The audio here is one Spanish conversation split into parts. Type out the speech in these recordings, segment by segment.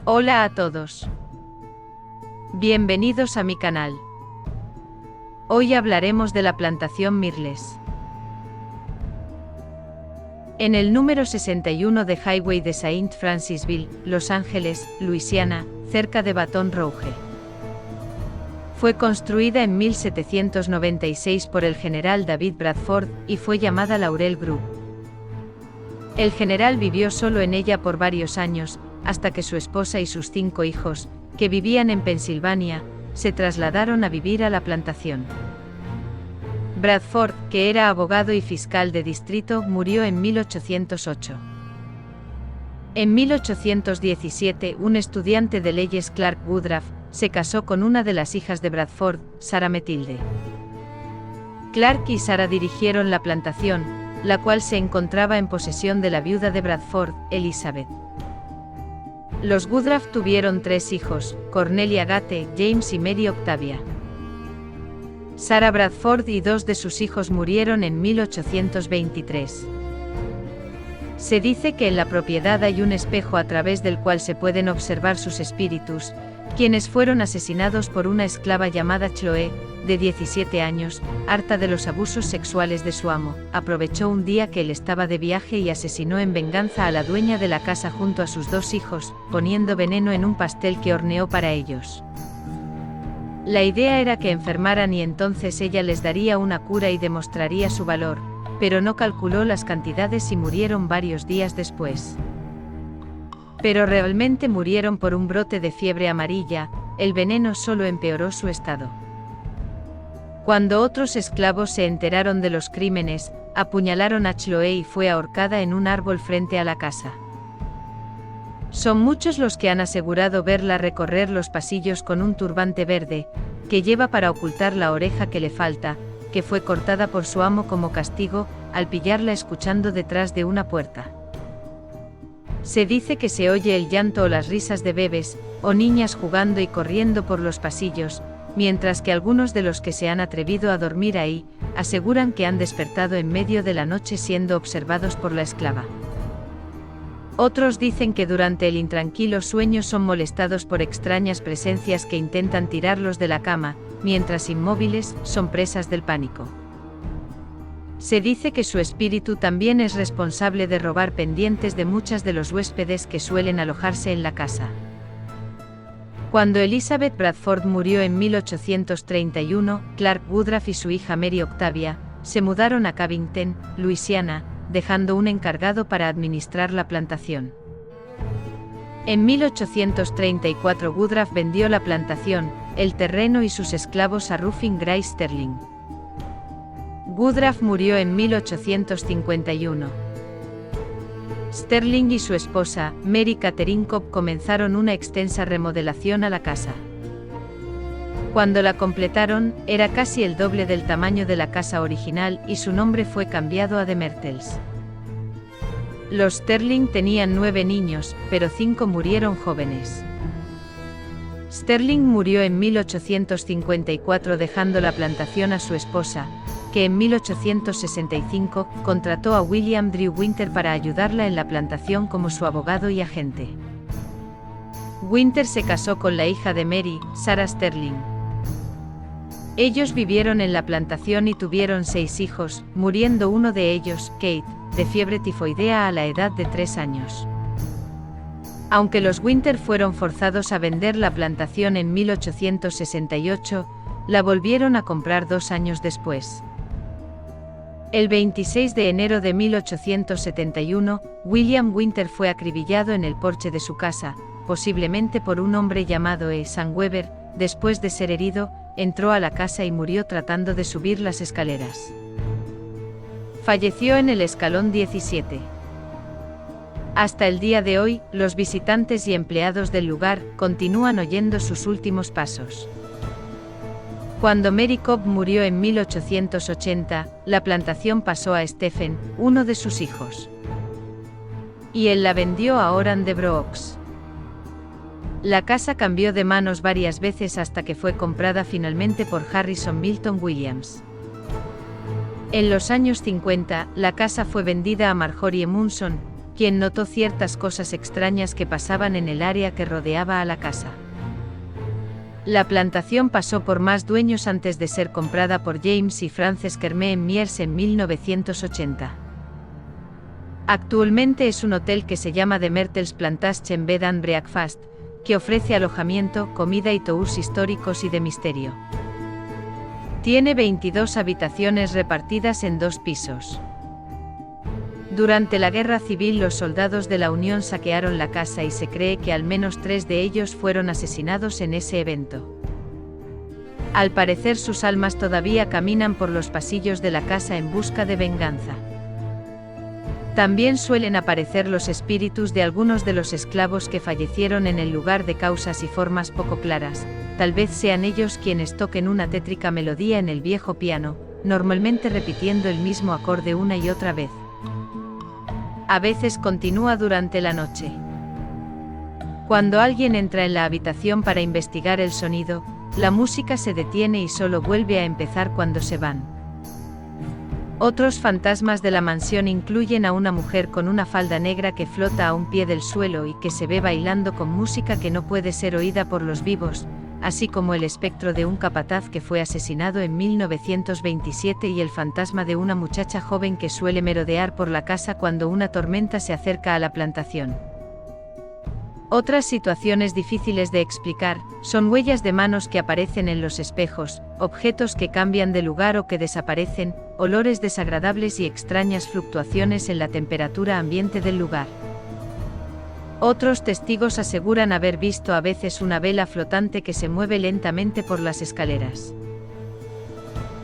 Hola a todos. Bienvenidos a mi canal. Hoy hablaremos de la plantación Mirles. En el número 61 de Highway de Saint Francisville, Los Ángeles, Luisiana, cerca de Baton Rouge. Fue construida en 1796 por el general David Bradford y fue llamada Laurel Grove. El general vivió solo en ella por varios años, hasta que su esposa y sus 5 hijos, que vivían en Pensilvania, se trasladaron a vivir a la plantación. Bradford, que era abogado y fiscal de distrito, murió en 1808. En 1817, un estudiante de leyes, Clark Woodruff, se casó con una de las hijas de Bradford, Sarah Matilde. Clark y Sarah dirigieron la plantación, la cual se encontraba en posesión de la viuda de Bradford, Elizabeth. Los Woodruff tuvieron 3 hijos, Cornelia Gate, James y Mary Octavia. Sarah Bradford y 2 de sus hijos murieron en 1823. Se dice que en la propiedad hay un espejo a través del cual se pueden observar sus espíritus, quienes fueron asesinados por una esclava llamada Chloe, de 17 años, harta de los abusos sexuales de su amo. Aprovechó un día que él estaba de viaje y asesinó en venganza a la dueña de la casa junto a sus 2 hijos, poniendo veneno en un pastel que horneó para ellos. La idea era que enfermaran y entonces ella les daría una cura y demostraría su valor, pero no calculó las cantidades y murieron varios días después. Pero realmente murieron por un brote de fiebre amarilla, el veneno solo empeoró su estado. Cuando otros esclavos se enteraron de los crímenes, apuñalaron a Chloe y fue ahorcada en un árbol frente a la casa. Son muchos los que han asegurado verla recorrer los pasillos con un turbante verde, que lleva para ocultar la oreja que le falta, que fue cortada por su amo como castigo, al pillarla escuchando detrás de una puerta. Se dice que se oye el llanto o las risas de bebés, o niñas jugando y corriendo por los pasillos, mientras que algunos de los que se han atrevido a dormir ahí, aseguran que han despertado en medio de la noche siendo observados por la esclava. Otros dicen que durante el intranquilo sueño son molestados por extrañas presencias que intentan tirarlos de la cama, mientras inmóviles, son presas del pánico. Se dice que su espíritu también es responsable de robar pendientes de muchas de los huéspedes que suelen alojarse en la casa. Cuando Elizabeth Bradford murió en 1831, Clark Woodruff y su hija Mary Octavia se mudaron a Covington, Luisiana, dejando un encargado para administrar la plantación. En 1834 Woodruff vendió la plantación, el terreno y sus esclavos a Ruffin Gray Sterling. Woodruff murió en 1851. Sterling y su esposa, Mary Catherine Cobb, comenzaron una extensa remodelación a la casa. Cuando la completaron, era casi el doble del tamaño de la casa original y su nombre fue cambiado a The Mertels. Los Sterling tenían 9 niños, pero 5 murieron jóvenes. Sterling murió en 1854 dejando la plantación a su esposa, que en 1865 contrató a William Drew Winter para ayudarla en la plantación como su abogado y agente. Winter se casó con la hija de Mary, Sarah Sterling. Ellos vivieron en la plantación y tuvieron 6 hijos, muriendo uno de ellos, Kate, de fiebre tifoidea a la edad de 3 años. Aunque los Winter fueron forzados a vender la plantación en 1868, la volvieron a comprar 2 años después. El 26 de enero de 1871, William Winter fue acribillado en el porche de su casa, posiblemente por un hombre llamado E. Sam Weber. Después de ser herido, entró a la casa y murió tratando de subir las escaleras. Falleció en el escalón 17. Hasta el día de hoy, los visitantes y empleados del lugar continúan oyendo sus últimos pasos. Cuando Mary Cobb murió en 1880, la plantación pasó a Stephen, uno de sus hijos. Y él la vendió a Oran de Brooks. La casa cambió de manos varias veces hasta que fue comprada finalmente por Harrison Milton Williams. En los años 50, la casa fue vendida a Marjorie Munson, quien notó ciertas cosas extrañas que pasaban en el área que rodeaba a la casa. La plantación pasó por más dueños antes de ser comprada por James y Frances Kermé en Miers en 1980. Actualmente es un hotel que se llama The Myrtles Plantation Bed and Breakfast, que ofrece alojamiento, comida y tours históricos y de misterio. Tiene 22 habitaciones repartidas en 2 pisos. Durante la Guerra Civil los soldados de la Unión saquearon la casa y se cree que al menos 3 de ellos fueron asesinados en ese evento. Al parecer sus almas todavía caminan por los pasillos de la casa en busca de venganza. También suelen aparecer los espíritus de algunos de los esclavos que fallecieron en el lugar de causas y formas poco claras. Tal vez sean ellos quienes toquen una tétrica melodía en el viejo piano, normalmente repitiendo el mismo acorde una y otra vez. A veces continúa durante la noche. Cuando alguien entra en la habitación para investigar el sonido, la música se detiene y solo vuelve a empezar cuando se van. Otros fantasmas de la mansión incluyen a una mujer con una falda negra que flota a un pie del suelo y que se ve bailando con música que no puede ser oída por los vivos, así como el espectro de un capataz que fue asesinado en 1927 y el fantasma de una muchacha joven que suele merodear por la casa cuando una tormenta se acerca a la plantación. Otras situaciones difíciles de explicar son huellas de manos que aparecen en los espejos, objetos que cambian de lugar o que desaparecen, olores desagradables y extrañas fluctuaciones en la temperatura ambiente del lugar. Otros testigos aseguran haber visto a veces una vela flotante que se mueve lentamente por las escaleras.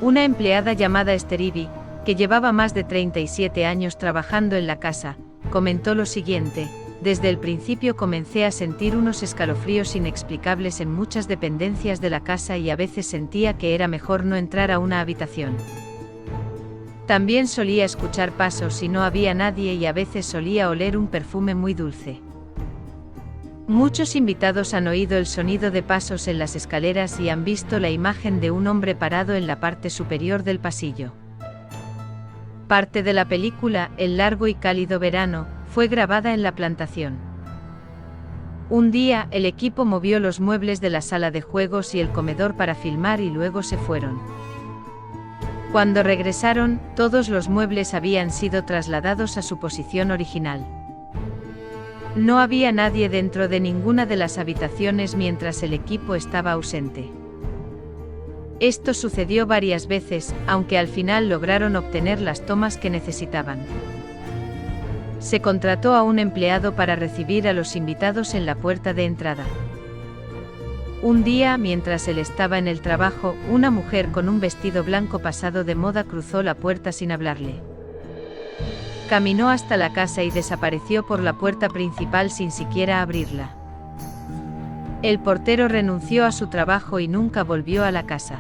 Una empleada llamada Esther Ivy, que llevaba más de 37 años trabajando en la casa, comentó lo siguiente: desde el principio comencé a sentir unos escalofríos inexplicables en muchas dependencias de la casa y a veces sentía que era mejor no entrar a una habitación. También solía escuchar pasos y no había nadie y a veces solía oler un perfume muy dulce. Muchos invitados han oído el sonido de pasos en las escaleras y han visto la imagen de un hombre parado en la parte superior del pasillo. Parte de la película, El largo y cálido verano, fue grabada en la plantación. Un día, el equipo movió los muebles de la sala de juegos y el comedor para filmar y luego se fueron. Cuando regresaron, todos los muebles habían sido trasladados a su posición original. No había nadie dentro de ninguna de las habitaciones mientras el equipo estaba ausente. Esto sucedió varias veces, aunque al final lograron obtener las tomas que necesitaban. Se contrató a un empleado para recibir a los invitados en la puerta de entrada. Un día, mientras él estaba en el trabajo, una mujer con un vestido blanco pasado de moda cruzó la puerta sin hablarle. Caminó hasta la casa y desapareció por la puerta principal sin siquiera abrirla. El portero renunció a su trabajo y nunca volvió a la casa.